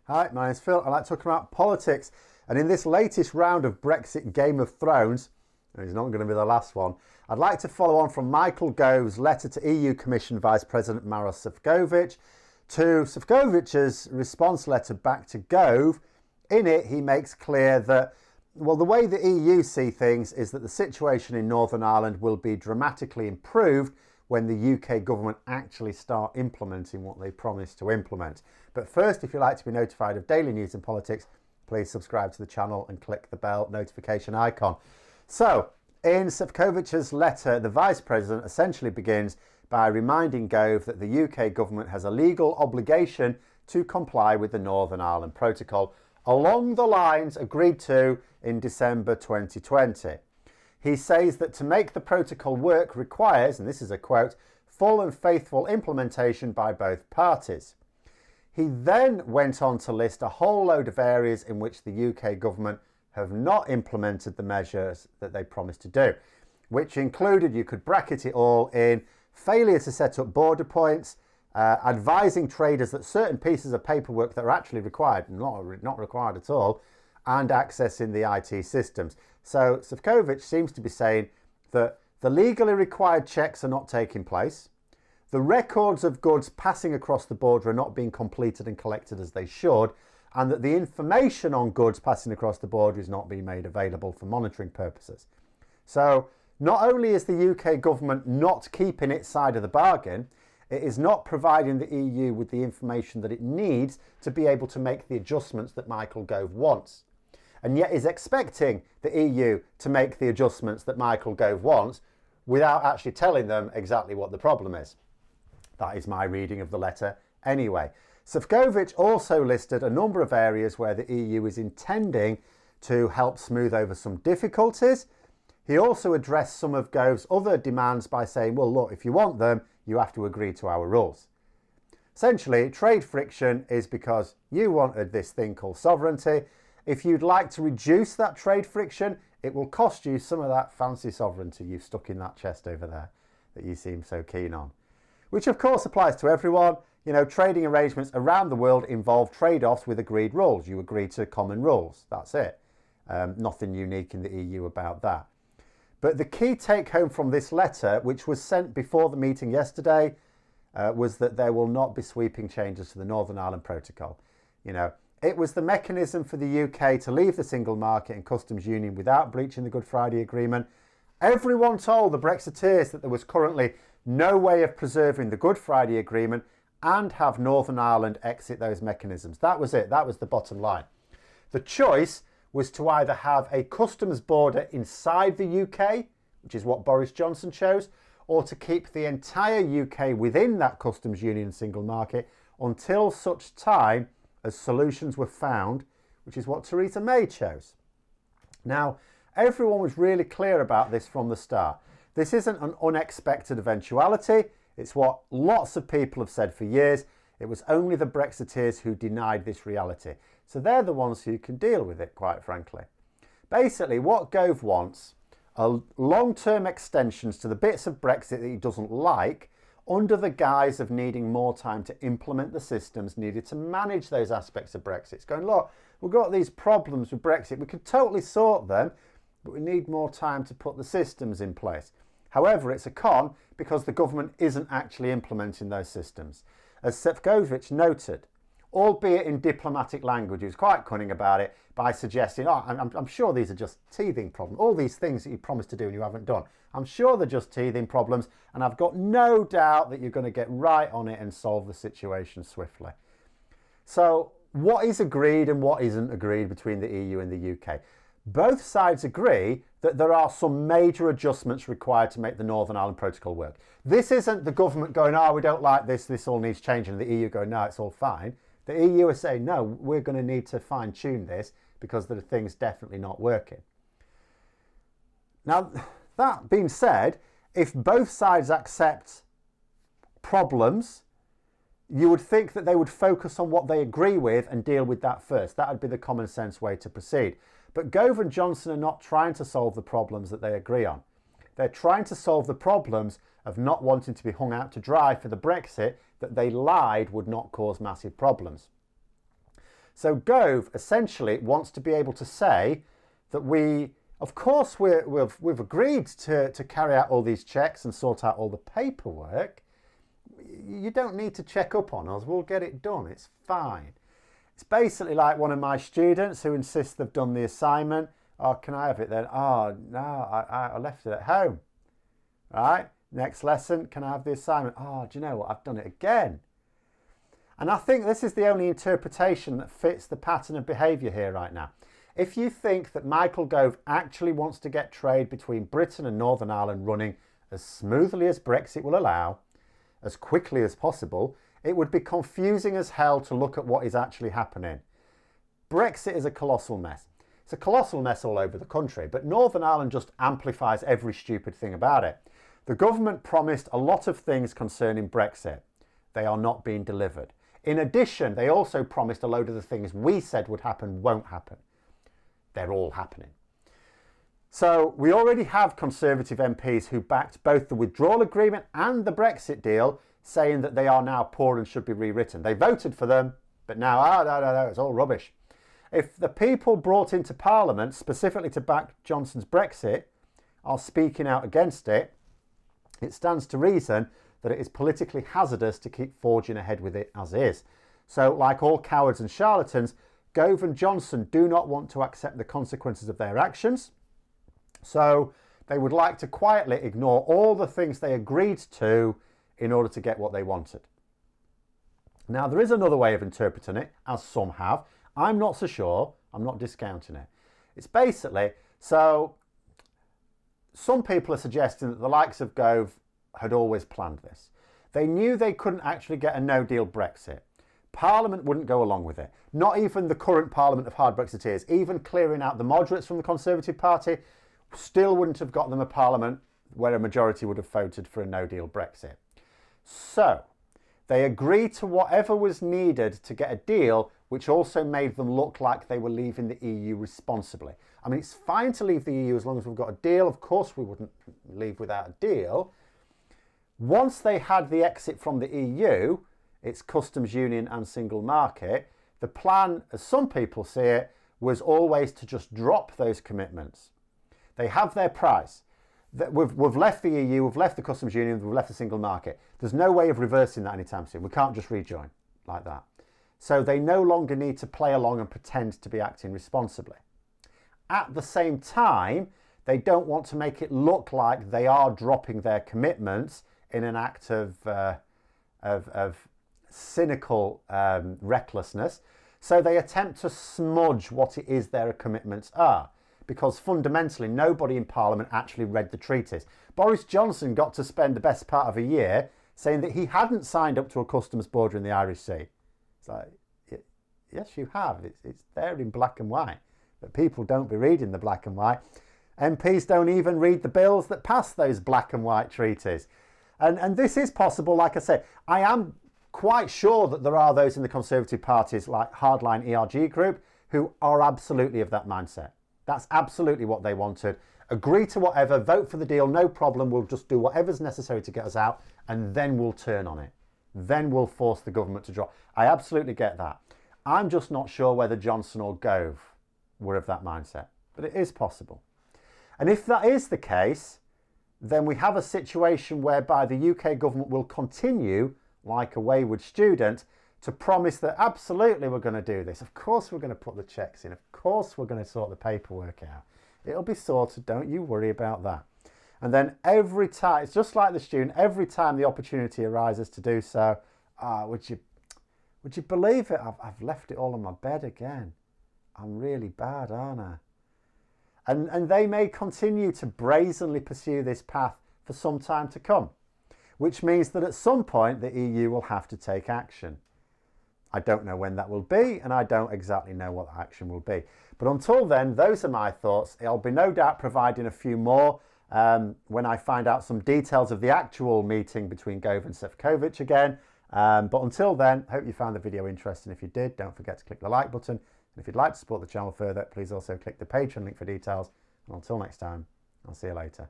Hi, my name's Phil. I like talking about politics. And in this latest round of Brexit Game of Thrones, and it's not going to be the last one, I'd like to follow on from Michael Gove's letter to EU Commission Vice President Maros Sefcovic to Sefcovic's response letter back to Gove. In it, he makes clear that, well, the way the EU see things is that the situation in Northern Ireland will be dramatically improved when the UK government actually start implementing what they promised to implement. But first, if you'd like to be notified of daily news and politics, please subscribe to the channel and click the bell notification icon. So, in Sefcovic's letter, the Vice President essentially begins by reminding Gove that the UK government has a legal obligation to comply with the Northern Ireland Protocol along the lines agreed to in December 2020. He says that to make the protocol work requires, and this is a quote, full and faithful implementation by both parties. He then went on to list a whole load of areas in which the UK government have not implemented the measures that they promised to do, which included, you could bracket it all in, failure to set up border points, advising traders that certain pieces of paperwork that are actually required, not required at all, and accessing the IT systems. So Sefcovic seems to be saying that the legally required checks are not taking place, the records of goods passing across the border are not being completed and collected as they should, and that the information on goods passing across the border is not being made available for monitoring purposes. So not only is the UK government not keeping its side of the bargain, it is not providing the EU with the information that it needs to be able to make the adjustments that Michael Gove wants, and yet is expecting the EU to make the adjustments that Michael Gove wants without actually telling them exactly what the problem is. That is my reading of the letter anyway. Sefcovic also listed a number of areas where the EU is intending to help smooth over some difficulties. He also addressed some of Gove's other demands by saying, well, look, if you want them, you have to agree to our rules. Essentially, trade friction is because you wanted this thing called sovereignty. If you'd like to reduce that trade friction, it will cost you some of that fancy sovereignty you've stuck in that chest over there that you seem so keen on. Which of course applies to everyone. You know, trading arrangements around the world involve trade-offs with agreed rules. You agree to common rules, that's it. Nothing unique in the EU about that. But the key take home from this letter, which was sent before the meeting yesterday, was that there will not be sweeping changes to the Northern Ireland Protocol. You know, it was the mechanism for the UK to leave the single market and customs union without breaching the Good Friday Agreement. Everyone told the Brexiteers that there was currently no way of preserving the Good Friday Agreement and have Northern Ireland exit those mechanisms. That was it. That was the bottom line. The choice was to either have a customs border inside the UK, which is what Boris Johnson chose, or to keep the entire UK within that customs union single market until such time as solutions were found, which is what Theresa May chose. Now, everyone was really clear about this from the start. This isn't an unexpected eventuality. It's what lots of people have said for years. It was only the Brexiteers who denied this reality. So they're the ones who can deal with it, quite frankly. Basically, what Gove wants are long-term extensions to the bits of Brexit that he doesn't like, under the guise of needing more time to implement the systems needed to manage those aspects of Brexit. It's going, look, we've got these problems with Brexit. We could totally sort them, but we need more time to put the systems in place. However, it's a con because the government isn't actually implementing those systems. As Sefcovic noted, albeit in diplomatic language, he was quite cunning about it by suggesting, oh, I'm sure these are just teething problems. All these things that you promised to do and you haven't done. I'm sure they're just teething problems, and I've got no doubt that you're going to get right on it and solve the situation swiftly. So what is agreed and what isn't agreed between the EU and the UK? Both sides agree that there are some major adjustments required to make the Northern Ireland Protocol work. This isn't the government going, oh, we don't like this, this all needs changing, and the EU going, no, it's all fine. The EU is saying, no, we're going to need to fine-tune this because there are things definitely not working. Now, that being said, if both sides accept problems, you would think that they would focus on what they agree with and deal with that first. That would be the common sense way to proceed. But Gove and Johnson are not trying to solve the problems that they agree on. They're trying to solve the problems of not wanting to be hung out to dry for the Brexit that they lied would not cause massive problems. So Gove essentially wants to be able to say that of course we've agreed to carry out all these checks and sort out all the paperwork. You don't need to check up on us. We'll get it done. It's fine. It's basically like one of my students who insists they've done the assignment. Oh, can I have it then? Oh, no, I left it at home. Right? Next lesson, can I have the assignment? Oh, do you know what? I've done it again. And I think this is the only interpretation that fits the pattern of behaviour here right now. If you think that Michael Gove actually wants to get trade between Britain and Northern Ireland running as smoothly as Brexit will allow, as quickly as possible, it would be confusing as hell to look at what is actually happening. Brexit is a colossal mess. It's a colossal mess all over the country, but Northern Ireland just amplifies every stupid thing about it. The government promised a lot of things concerning Brexit. They are not being delivered. In addition, they also promised a load of the things we said would happen won't happen. They're all happening. So we already have Conservative MPs who backed both the withdrawal agreement and the Brexit deal, saying that they are now poor and should be rewritten. They voted for them, but now, no, it's all rubbish. If the people brought into Parliament specifically to back Johnson's Brexit are speaking out against it, it stands to reason that it is politically hazardous to keep forging ahead with it as is. So, like all cowards and charlatans, Gove and Johnson do not want to accept the consequences of their actions. So they would like to quietly ignore all the things they agreed to in order to get what they wanted. Now, there is another way of interpreting it, as some have. I'm not so sure. I'm not discounting it. It's basically, so some people are suggesting that the likes of Gove had always planned this. They knew they couldn't actually get a no-deal Brexit. Parliament wouldn't go along with it. Not even the current Parliament of hard Brexiteers, even clearing out the moderates from the Conservative Party, still wouldn't have got them a Parliament where a majority would have voted for a no-deal Brexit. So they agreed to whatever was needed to get a deal, which also made them look like they were leaving the EU responsibly. I mean, it's fine to leave the EU as long as we've got a deal. Of course, we wouldn't leave without a deal. Once they had the exit from the EU, its customs union and single market, the plan, as some people see it, was always to just drop those commitments. They have their price. We've left the EU, we've left the customs union, we've left the single market. There's no way of reversing that anytime soon. We can't just rejoin like that. So they no longer need to play along and pretend to be acting responsibly. At the same time, they don't want to make it look like they are dropping their commitments in an act of cynical recklessness. So they attempt to smudge what it is their commitments are, because fundamentally nobody in Parliament actually read the treaties. Boris Johnson got to spend the best part of a year saying that he hadn't signed up to a customs border in the Irish Sea. It's like, yes, you have. It's there in black and white, but people don't be reading the black and white. MPs don't even read the bills that pass those black and white treaties. And this is possible, like I said. I am quite sure that there are those in the Conservative parties, like hardline ERG group, who are absolutely of that mindset. That's absolutely what they wanted. Agree to whatever, vote for the deal, no problem. We'll just do whatever's necessary to get us out, and then we'll turn on it. Then we'll force the government to drop. I absolutely get that. I'm just not sure whether Johnson or Gove were of that mindset, but it is possible. And if that is the case, then we have a situation whereby the UK government will continue, like a wayward student, to promise that absolutely we're going to do this. Of course we're going to put the checks in. Of course we're going to sort the paperwork out. It'll be sorted, don't you worry about that. And then every time, it's just like the student, every time the opportunity arises to do so, would you believe it? I've left it all on my bed again. I'm really bad, aren't I? And they may continue to brazenly pursue this path for some time to come, which means that at some point the EU will have to take action. I don't know when that will be, and I don't exactly know what the action will be. But until then, those are my thoughts. I'll be no doubt providing a few more when I find out some details of the actual meeting between Gove and Sefcovic again. But until then, hope you found the video interesting. If you did, don't forget to click the like button. And if you'd like to support the channel further, please also click the Patreon link for details. And until next time, I'll see you later.